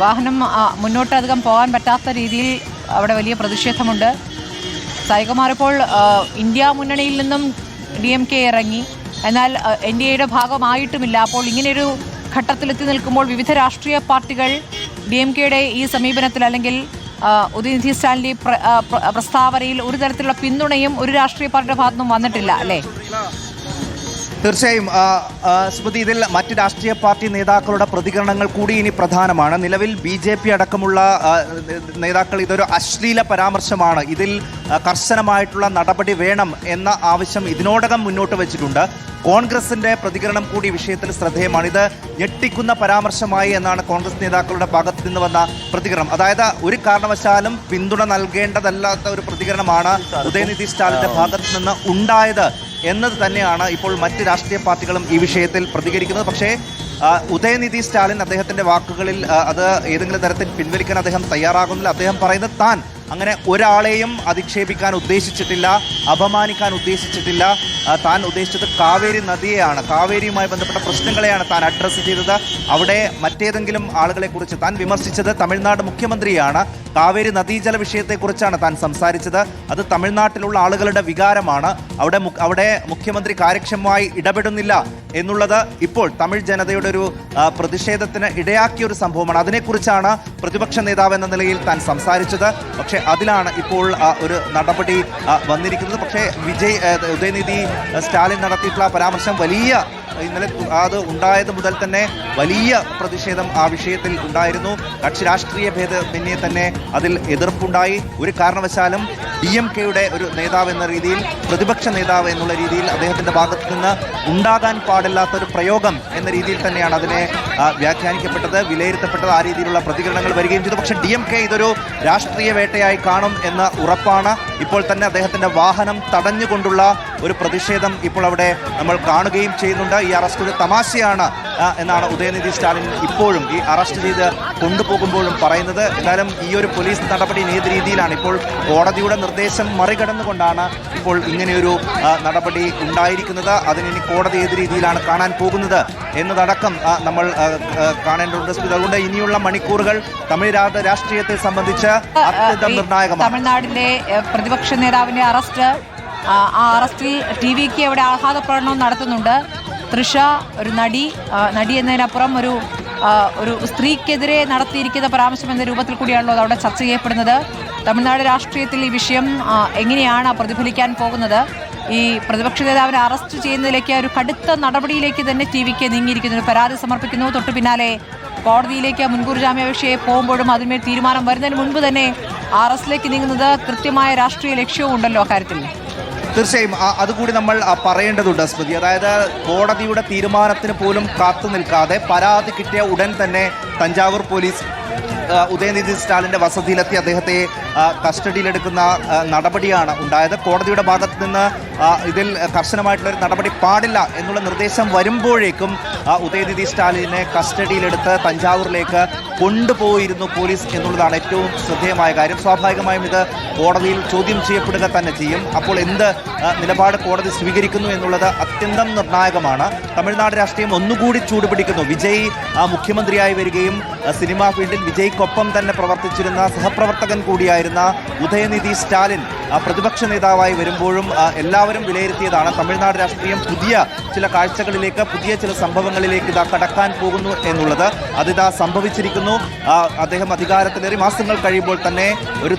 വാഹനം മുന്നോട്ട് അധികം പോകാൻ പറ്റാത്ത രീതിയിൽ അവിടെ വലിയ പ്രതിഷേധമുണ്ട്. സായികുമാർ, ഇപ്പോൾ ഇന്ത്യ മുന്നണിയിൽ നിന്നും DMK ഇറങ്ങി, എന്നാൽ NDAയുടെ ഭാഗമായിട്ടുമില്ല. അപ്പോൾ ഇങ്ങനെയൊരു ഘട്ടത്തിലെത്തി നിൽക്കുമ്പോൾ വിവിധ രാഷ്ട്രീയ പാർട്ടികൾ DMKയുടെ ഈ സമീപനത്തിൽ അല്ലെങ്കിൽ ഉദയനിധി സ്റ്റാലിൻ്റെ പ്രസ്താവനയിൽ ഒരു തരത്തിലുള്ള പിന്തുണയും ഒരു രാഷ്ട്രീയ പാർട്ടിയുടെ ഭാഗത്തുനിന്നും വന്നിട്ടില്ല അല്ലേ? തീർച്ചയായും സ്മൃതി, ഇതിൽ മറ്റ് രാഷ്ട്രീയ പാർട്ടി നേതാക്കളുടെ പ്രതികരണങ്ങൾ കൂടി ഇനി പ്രധാനമാണ്. നിലവിൽ BJP അടക്കമുള്ള നേതാക്കൾ ഇതൊരു അശ്ലീല പരാമർശമാണ്, ഇതിൽ കർശനമായിട്ടുള്ള നടപടി വേണം എന്ന ആവശ്യം ഇതിനോടകം മുന്നോട്ട് വെച്ചിട്ടുണ്ട്. കോൺഗ്രസിന്റെ പ്രതികരണം കൂടി വിഷയത്തിൽ ശ്രദ്ധേയമാണ്. ഇത് ഞെട്ടിക്കുന്ന പരാമർശമായി എന്നാണ് കോൺഗ്രസ് നേതാക്കളുടെ ഭാഗത്ത് നിന്ന് വന്ന പ്രതികരണം. അതായത് ഒരു കാരണവശാലും പിന്തുണ നൽകേണ്ടതല്ലാത്ത ഒരു പ്രതികരണമാണ് ഉദയനിധി സ്റ്റാലിന്റെ ഭാഗത്ത് നിന്ന് ഉണ്ടായത് എന്നത് തന്നെയാണ് ഇപ്പോൾ മറ്റ് രാഷ്ട്രീയ പാർട്ടികളും ഈ വിഷയത്തിൽ പ്രതികരിക്കുന്നത്. പക്ഷേ ഉദയനിധി സ്റ്റാലിൻ അദ്ദേഹത്തിൻ്റെ വാക്കുകളിൽ അത് ഏതെങ്കിലും തരത്തിൽ പിൻവലിക്കാൻ അദ്ദേഹം തയ്യാറാകുന്നില്ല. അദ്ദേഹം പറയുന്നത് താൻ അങ്ങനെ ഒരാളെയും അധിക്ഷേപിക്കാൻ ഉദ്ദേശിച്ചിട്ടില്ല, അപമാനിക്കാൻ ഉദ്ദേശിച്ചിട്ടില്ല. താൻ ഉദ്ദേശിച്ചത് കാവേരി നദിയെയാണ്, കാവേരിയുമായി ബന്ധപ്പെട്ട പ്രശ്നങ്ങളെയാണ് താൻ അഡ്രസ്സ് ചെയ്തത്. അവിടെ മറ്റേതെങ്കിലും ആളുകളെക്കുറിച്ച് താൻ വിമർശിച്ചത് തമിഴ്നാട് മുഖ്യമന്ത്രിയാണ്. കാവേരി നദീജല വിഷയത്തെക്കുറിച്ചാണ് താൻ സംസാരിച്ചത്. അത് തമിഴ്നാട്ടിലുള്ള ആളുകളുടെ വികാരമാണ്. അവിടെ മുഖ്യമന്ത്രി കാര്യക്ഷമമായി ഇടപെടുന്നില്ല എന്നുള്ളത് ഇപ്പോൾ തമിഴ് ജനതയുടെ ഒരു പ്രതിഷേധത്തിന് ഇടയാക്കിയ ഒരു സംഭവമാണ്. അതിനെക്കുറിച്ചാണ് പ്രതിപക്ഷ നേതാവ് എന്ന നിലയിൽ താൻ സംസാരിച്ചത്. പക്ഷേ അതിലാണ് ഇപ്പോൾ ഒരു നടപടി വന്നിരിക്കുന്നത്. പക്ഷേ ഉദയനിധി സ്റ്റാലിൻ നടത്തിയിട്ടുള്ള പരാമർശം വലിയ, ഇന്നലെ അത് ഉണ്ടായത് മുതൽ തന്നെ വലിയ പ്രതിഷേധം ആ വിഷയത്തിൽ ഉണ്ടായിരുന്നു. കക്ഷി രാഷ്ട്രീയ ഭേദമന്യേ തന്നെ അതിൽ എതിർപ്പുണ്ടായി. ഒരു കാരണവശാലും DMKയുടെ ഒരു നേതാവ് എന്ന രീതിയിൽ, പ്രതിപക്ഷ നേതാവ് എന്നുള്ള രീതിയിൽ അദ്ദേഹത്തിൻ്റെ ഭാഗത്ത് നിന്ന് ഉണ്ടാകാൻ പാടില്ലാത്തൊരു പ്രയോഗം എന്ന രീതിയിൽ തന്നെയാണ് അതിനെ വ്യാഖ്യാനിക്കപ്പെട്ടത്, വിലയിരുത്തപ്പെട്ടത്. ആ രീതിയിലുള്ള പ്രതികരണങ്ങൾ വരികയും ചെയ്തു. പക്ഷേ DMK ഇതൊരു രാഷ്ട്രീയ വേട്ടയായി കാണും എന്ന് ഉറപ്പാണ്. ഇപ്പോൾ തന്നെ അദ്ദേഹത്തിൻ്റെ വാഹനം തടഞ്ഞുകൊണ്ടുള്ള ഒരു പ്രതിഷേധം ഇപ്പോൾ അവിടെ നമ്മൾ കാണുകയും ചെയ്യുന്നുണ്ട്. ഈ അറസ്റ്റ് ഒരു തമാശയാണ് എന്നാണ് ഉദയനിധി സ്റ്റാലിൻ ഇപ്പോഴും ഈ അറസ്റ്റ് ചെയ്ത് കൊണ്ടുപോകുമ്പോഴും പറയുന്നത്. എന്തായാലും ഈ ഒരു പോലീസ് നടപടി ഏത് രീതിയിലാണ്, ഇപ്പോൾ കോടതിയുടെ നിർദ്ദേശം മറികടന്നുകൊണ്ടാണ് ഇപ്പോൾ ഇങ്ങനെയൊരു നടപടി ഉണ്ടായിരിക്കുന്നത്. അതിനി കോടതി ഏത് രീതിയിലാണ് കാണാൻ പോകുന്നത് എന്നതടക്കം നമ്മൾ കാണേണ്ടതുണ്ട്. അതുകൊണ്ട് ഇനിയുള്ള മണിക്കൂറുകൾ തമിഴ് രാഷ്ട്രീയത്തെ സംബന്ധിച്ച് അത്യന്തം നിർണായകമാണ്. തമിഴ്നാടിന്റെ പ്രതിപക്ഷ നേതാവിന്റെ അറസ്റ്റ്, ആ അറസ്റ്റിൽ TVK അവിടെ ആഹ്ലാദ പ്രകടനവും നടത്തുന്നുണ്ട്. തൃഷ ഒരു നടി എന്നതിനപ്പുറം ഒരു സ്ത്രീക്കെതിരെ നടത്തിയിരിക്കുന്ന പരാമർശം എന്ന രൂപത്തിൽ കൂടിയാണല്ലോ അത് അവിടെ ചർച്ച ചെയ്യപ്പെടുന്നത്. തമിഴ്നാട് രാഷ്ട്രീയത്തിൽ ഈ വിഷയം എങ്ങനെയാണ് പ്രതിഫലിക്കാൻ പോകുന്നത്? ഈ പ്രതിപക്ഷ നേതാവിനെ അറസ്റ്റ് ചെയ്യുന്നതിലേക്ക് ഒരു കടുത്ത നടപടിയിലേക്ക് തന്നെ TVK നീങ്ങിയിരിക്കുന്നു. പരാതി സമർപ്പിക്കുന്നു, തൊട്ടു പിന്നാലെ കോടതിയിലേക്ക് മുൻകൂർ ജാമ്യാപേക്ഷയെ പോകുമ്പോഴും അതിന്മേൽ തീരുമാനം വരുന്നതിന് മുൻപ് തന്നെ അറസ്റ്റിലേക്ക് നീങ്ങുന്നത് കൃത്യമായ രാഷ്ട്രീയ ലക്ഷ്യവും ഉണ്ടല്ലോ അക്കാര്യത്തിൽ. തീർച്ചയായും അതുകൂടി നമ്മൾ പറയേണ്ടതുണ്ട് സ്മൃതി. അതായത് കോടതിയുടെ തീരുമാനത്തിന് പോലും കാത്തു നിൽക്കാതെ പരാതി കിട്ടിയ ഉടൻ തന്നെ തഞ്ചാവൂർ പോലീസ് ഉദയനിധി സ്റ്റാലിൻ്റെ വസതിയിലെത്തി അദ്ദേഹത്തെ കസ്റ്റഡിയിലെടുക്കുന്ന നടപടിയാണ് ഉണ്ടായത്. കോടതിയുടെ ഭാഗത്ത് നിന്ന് ഇതിൽ കർശനമായിട്ടുള്ളൊരു നടപടി പാടില്ല എന്നുള്ള നിർദ്ദേശം വരുമ്പോഴേക്കും ഉദയനിധി സ്റ്റാലിനെ കസ്റ്റഡിയിലെടുത്ത് തഞ്ചാവൂരിലേക്ക് കൊണ്ടുപോയിരുന്നു പോലീസ് എന്നുള്ളതാണ് ഏറ്റവും ശ്രദ്ധേയമായ കാര്യം. സ്വാഭാവികമായും ഇത് കോടതിയിൽ ചോദ്യം ചെയ്യപ്പെടുക തന്നെ ചെയ്യും. അപ്പോൾ എന്ത് നിലപാട് കോടതി സ്വീകരിക്കുന്നു എന്നുള്ളത് അത്യന്തം നിർണായകമാണ്. തമിഴ്നാട് രാഷ്ട്രീയം ഒന്നുകൂടി ചൂടുപിടിക്കുന്നു. വിജയ് മുഖ്യമന്ത്രിയായി വരികയും സിനിമാ ഫീൽഡിൽ വിജയ്ക്കൊപ്പം തന്നെ പ്രവർത്തിച്ചിരുന്ന സഹപ്രവർത്തകൻ കൂടിയായിരുന്ന ഉദയനിധി സ്റ്റാലിൻ പ്രതിപക്ഷ നേതാവായി വരുമ്പോഴും എല്ലാവരും വിലയിരുത്തിയതാണ് തമിഴ്നാട് രാഷ്ട്രീയം പുതിയ ചില കാഴ്ചകളിലേക്ക്, പുതിയ ചില സംഭവങ്ങളിലേക്ക് ഇതാ കടക്കാൻ പോകുന്നു എന്നുള്ളത്. അതിതാ സംഭവിച്ചിരിക്കുന്നു. അദ്ദേഹം അധികാരത്തിലേറി മാസങ്ങൾ കഴിയുമ്പോൾ തന്നെ ഒരു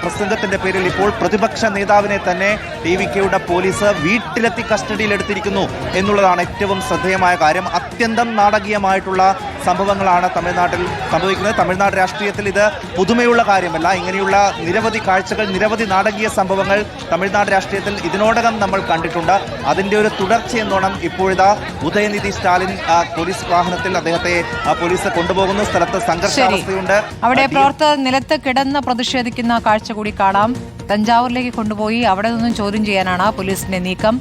പ്രസംഗത്തിന്റെ പേരിൽ ഇപ്പോൾ പ്രതിപക്ഷ നേതാവിനെ തന്നെ TVKയുടെ പോലീസ് വീട്ടിലെത്തി കസ്റ്റഡിയിലെടുത്തിരിക്കുന്നു എന്നുള്ളതാണ് ഏറ്റവും ശ്രദ്ധേയമായ കാര്യം. അത്യന്തം നാടകീയമായിട്ടുള്ള സംഭവങ്ങളാണ് തമിഴ്നാട്ടിൽ സംഭവിക്കുന്നത്. തമിഴ്നാട് രാഷ്ട്രീയത്തിൽ ഇത് പുതുമയുള്ള കാര്യമല്ല. ഇങ്ങനെയുള്ള നിരവധി കാഴ്ചകൾ, നിരവധി നാടകീയ സംഭവങ്ങൾ തമിഴ്നാട് രാഷ്ട്രീയത്തിൽ ഇതിനോടകം നമ്മൾ കണ്ടിട്ടുണ്ട്. അതിൻ്റെ ഒരു തുടർച്ചയെന്നോണം ഇപ്പോഴിതാ ഉദയനിധി സ്റ്റാലിൻ പോലീസ് വാഹനത്തിൽ അദ്ദേഹത്തെ പോലീസ് കൊണ്ടുപോകുന്ന സ്ഥലത്ത് സംഘർഷാവസ്ഥയുണ്ട്. അവിടെ പ്രവർത്തകർ നിലത്ത് കിടന്ന് പ്രതിഷേധിക്കുന്ന കാഴ്ച കൂടി കാണാം. തഞ്ചാവൂരിലേക്ക് കൊണ്ടുപോയി അവിടെ നിന്നും ചോദ്യം ചെയ്യാനാണ് പോലീസിന്റെ നീക്കം.